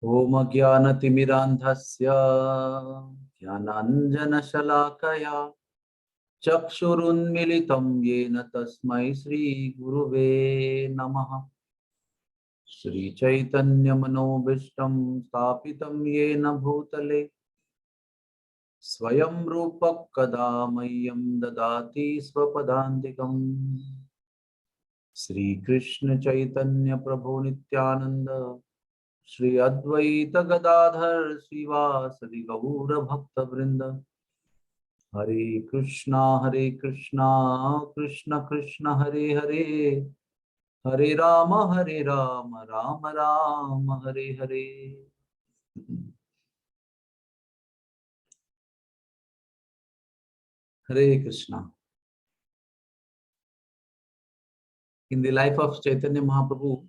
Om Jnanatimirandhasya Jnananjanashalakaya Chakshurunmilitam Yena Tasmai Shri Guruve Namaha. Shri Chaitanya Manobishtam Stapitam Yena Bhutale Swayam Rupak Kadamayyam Dadati Swapadantikam. Sri Krishna Chaitanya Prabhu Nityananda Shri Advaita Gadadhar Srivasadi Gaura Bhakta Vrinda. Hare Krishna Krishna Krishna Hare Hare, Hare Rama Rama Rama Hare Hare. Hare Krishna. In the life of Chaitanya Mahaprabhu,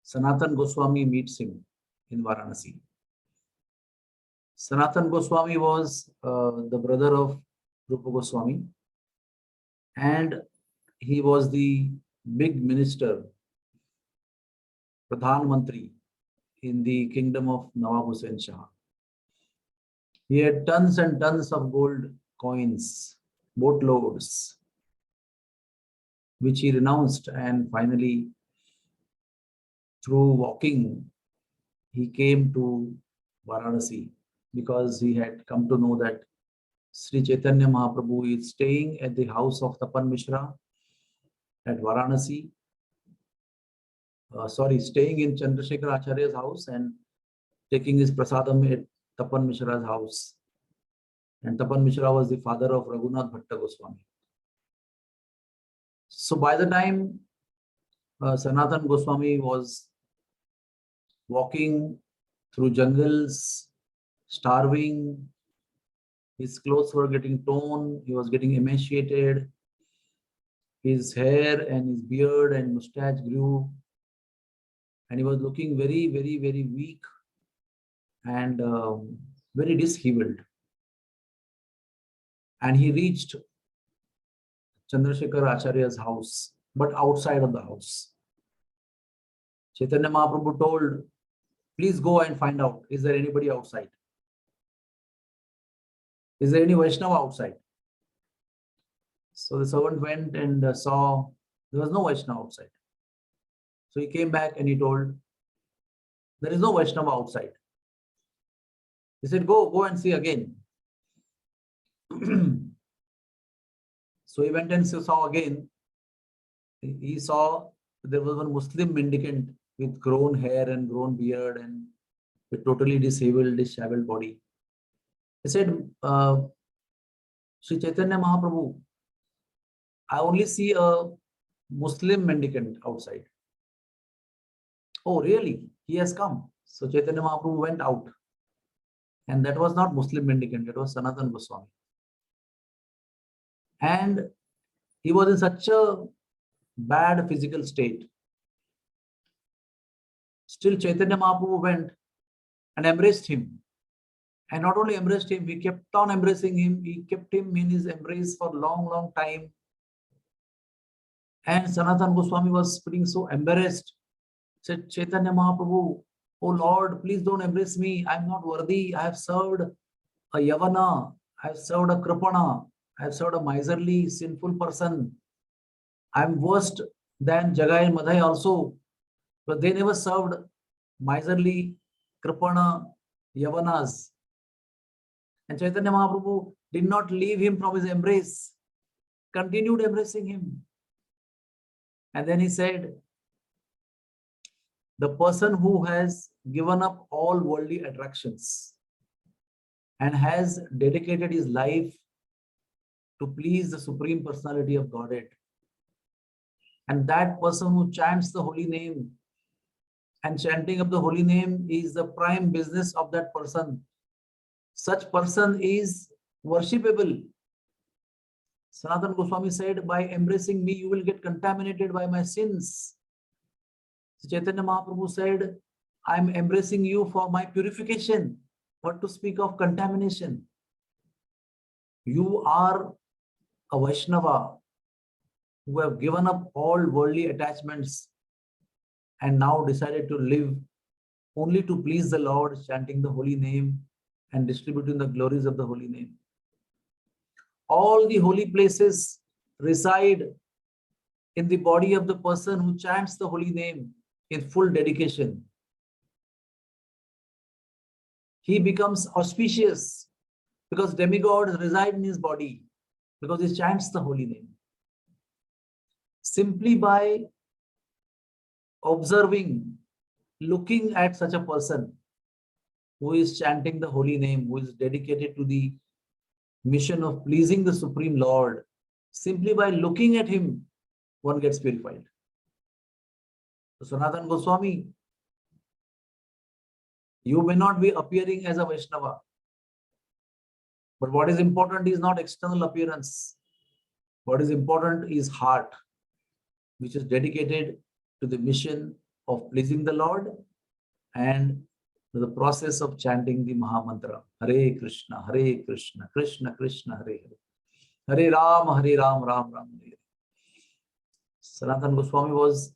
Sanatan Goswami meets him in Varanasi. Sanatan Goswami was the brother of Rupa Goswami, and he was the big minister, Pradhan Mantri, in the kingdom of Nawab Hussain Shah. He had tons and tons of gold coins, boatloads, which he renounced, and finally, through walking, he came to Varanasi because he had come to know that Sri Chaitanya Mahaprabhu is staying at the house of Tapan Mishra at Varanasi. Staying in Chandrasekhar Acharya's house and taking his prasadam at Tapan Mishra's house. And Tapan Mishra was the father of Raghunath Bhatta Goswami. So by the time Sanatan Goswami was walking through jungles, starving, his clothes were getting torn, he was getting emaciated, his hair and his beard and mustache grew, and he was looking very, very, very weak and very disheveled. And he reached Chandrasekhar Acharya's house, but outside of the house. Chaitanya Mahaprabhu told, please go and find out, is there anybody outside? Is there any Vaishnava outside? So the servant went and saw there was no Vaishnava outside. So he came back and he told, there is no Vaishnava outside. He said, go and see again. So he went and saw again. He saw there was one Muslim mendicant with grown hair and grown beard and with totally disheveled body. He said, Sri Chaitanya Mahaprabhu, I only see a Muslim mendicant outside. Oh, really? He has come. So Chaitanya Mahaprabhu went out. And that was not Muslim mendicant, it was Sanatan Goswami. And he was in such a bad physical state. Still Chaitanya Mahaprabhu went and embraced him. And not only embraced him, he kept on embracing him. He kept him in his embrace for a long, long time. And Sanatan Goswami was feeling so embarrassed. Said, Chaitanya Mahaprabhu, oh Lord, please don't embrace me. I'm not worthy. I have served a Yavana. I have served a Kripana. I have served a miserly, sinful person. I'm worse than Jagai and Madhai also. But they never served miserly, Kripana, Yavanas. And Chaitanya Mahaprabhu did not leave him from his embrace, continued embracing him. And then he said, the person who has given up all worldly attractions and has dedicated his life to please the Supreme Personality of Godhead, and that person who chants the holy name, and chanting of the holy name is the prime business of that person, such person is worshipable. Sanatan Goswami said, by embracing me, you will get contaminated by my sins. Chaitanya Mahaprabhu said, I am embracing you for my purification. What to speak of contamination? You are a Vaishnava who have given up all worldly attachments and now decided to live only to please the Lord, chanting the holy name and distributing the glories of the holy name. All the holy places reside in the body of the person who chants the holy name in full dedication. He becomes auspicious because demigods reside in his body because he chants the holy name. Simply by observing, looking at such a person who is chanting the holy name, who is dedicated to the mission of pleasing the Supreme Lord, simply by looking at him, one gets purified. So Sanatana Goswami, you may not be appearing as a Vaishnava, but what is important is not external appearance. What is important is heart, which is dedicated to the mission of pleasing the Lord and to the process of chanting the Mahamantra. Hare Krishna, Krishna Krishna, Hare Hare. Hare Ram, Ram Ram, Hare Hare. Sanatana Goswami was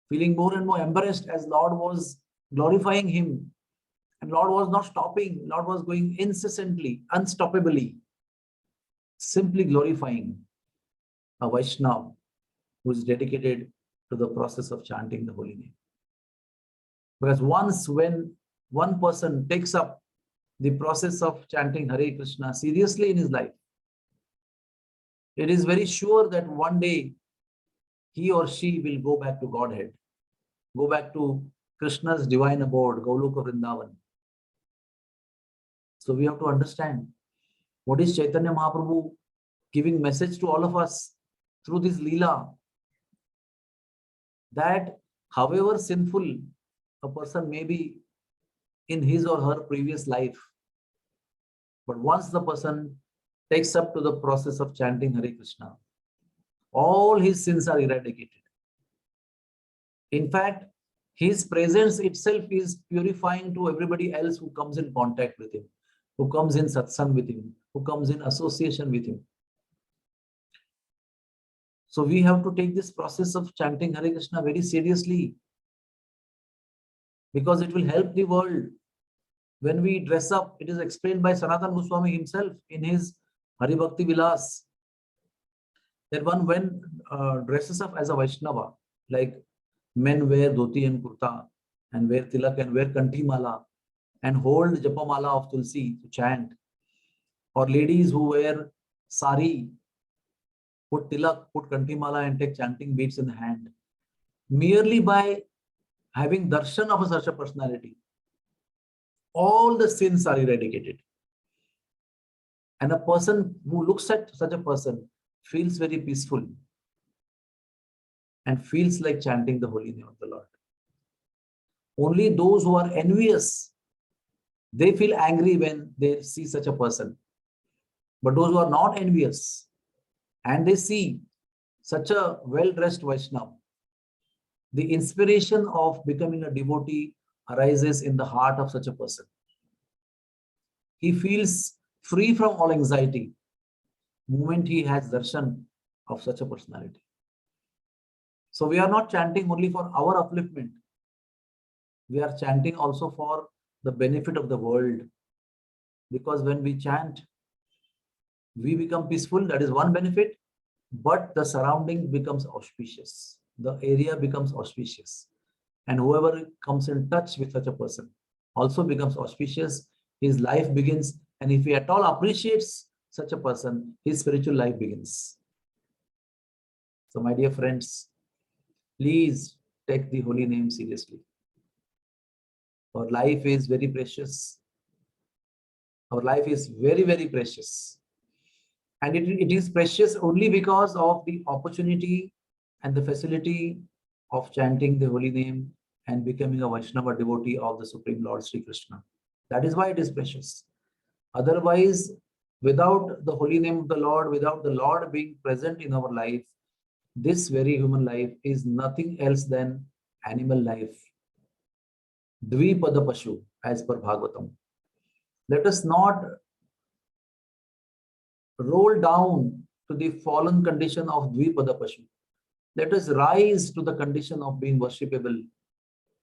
feeling more and more embarrassed as Lord was glorifying him. And Lord was not stopping. Lord was going incessantly, unstoppably, simply glorifying a Vaishnava who is dedicated to the process of chanting the holy name. Because once when one person takes up the process of chanting Hare Krishna seriously in his life, it is very sure that one day he or she will go back to Godhead, go back to Krishna's divine abode, Goloka Vrindavan. So we have to understand what is Chaitanya Mahaprabhu giving message to all of us through this Leela, that however sinful a person may be in his or her previous life, but once the person takes up to the process of chanting Hare Krishna, all his sins are eradicated. In fact, his presence itself is purifying to everybody else who comes in contact with him, who comes in satsang with him, who comes in association with him. So we have to take this process of chanting Hare Krishna very seriously, because it will help the world. When we dress up, it is explained by Sanatana Goswami himself in his Hari Bhakti Vilas, that one when dresses up as a Vaishnava, like men wear dhoti and kurta and wear tilak and wear kanthi mala and hold japamala of Tulsi to chant, or ladies who wear sari, put tilak, put kanthi mala and take chanting beads in the hand, merely by having darshan of such a personality, all the sins are eradicated. And a person who looks at such a person feels very peaceful and feels like chanting the holy name of the Lord. Only those who are envious, they feel angry when they see such a person. But those who are not envious and they see such a well-dressed Vaishnava, the inspiration of becoming a devotee arises in the heart of such a person. He feels free from all anxiety the moment he has darshan of such a personality. So we are not chanting only for our upliftment. We are chanting also for the benefit of the world. Because when we chant, we become peaceful. That is one benefit. But the surrounding becomes auspicious. The area becomes auspicious. And whoever comes in touch with such a person also becomes auspicious. His life begins. And if he at all appreciates such a person, his spiritual life begins. So my dear friends, please take the holy name seriously. Our life is very precious. Our life is very, very precious. And it is precious only because of the opportunity and the facility of chanting the holy name and becoming a Vaishnava devotee of the Supreme Lord Sri Krishna. That is why it is precious. Otherwise, without the holy name of the Lord, without the Lord being present in our life, this very human life is nothing else than animal life. Dvipada Pashu, as per Bhagavatam. Let us not roll down to the fallen condition of Dvipada Pashu. Let us rise to the condition of being worshipable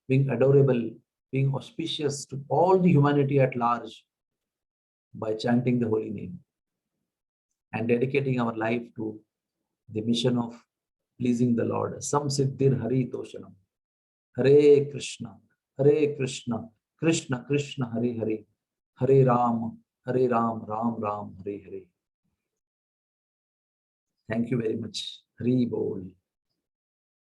being adorable, being auspicious to all the humanity at large by chanting the holy name and dedicating our life to the mission of pleasing the Lord. Samsiddhir Hari Toshanam. Hare Krishna, Hare Krishna, Krishna Krishna, Hare Hare, Hare Ram, Hare Ram, Ram Ram, Hare Hare. Thank you very much. Hari Bol.